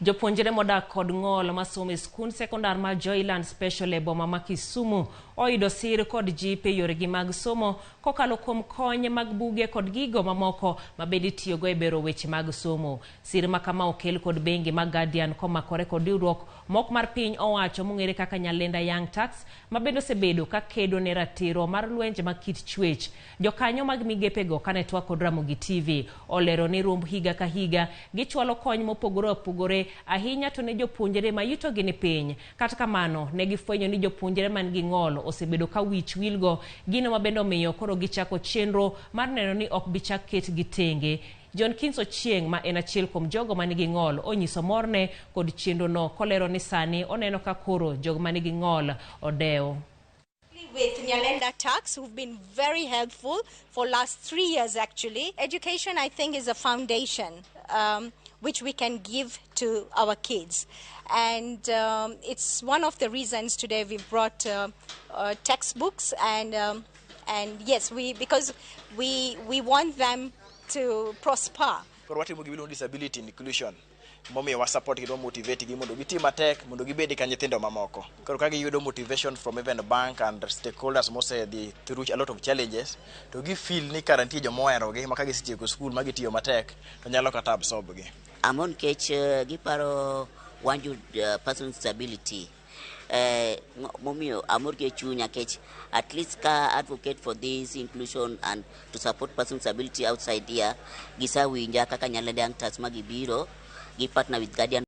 Jopuonjre modak kod ng'ol masomo e sikund sekondar mar Joyland special e boma ma Kisumu oyudo sir kod jipe yoregi mag somo kokalo kuom kony mag buge kod gigo mamoko mabende itiyogo e bero weche mag somo. Sir ma kama okel kod bengi mag Guardian komakore kod riwruok mok mar piny owacho mong'ere kaka Nyalenda Young Tax mabende osebedo ka kedo ne ratiro mar lwenje mag kit chwech. Jokanyo mag migepego kane twak kod Ramogi TV olero ni rumb higa ka higa gichwalo kony mopogore opogore ahinya to ne jopuonjre ma yutogi ni piny. Kata kamano ne gifwenyo ni jopuonjre man gi ng'ol osebedo ka wich wilgo gino mabende omiyo koro gichako chenro mar neno ni ok bichak ket gi tenge. John Kinso Chieng ma en achiel kuom jogo manigi ng'ol onyiso morne kod chenro no kolero ni sani oneno ka koro jogo manigi ng'ol odewo. With Nyalenda Tax, who've been very helpful for last 3 years actually. Education, I think, is a foundation which we can give to our kids. And it's one of the reasons today we brought textbooks and yes, because we want them to prosper. Watimo gimoro disability inclusion. Momi wa support gi motivate gi mondo gitim matek mondo gibedi ka nyithindo mamoko. Koro ka giyudo motivation from even the bank and stakeholders mose through a lot of challenges to gi feel ni karantie jomo ohero gi ma ka gisetieko school ma gitiyo matek to nyalo kata absorb gi. Amon kech giparo wanju person disability momio amor ke chunya kech at least ka advocate for this inclusion and to support person disability outside here gisa winja kaka Nyalenda Young Tax magibiro gi partner with Guardian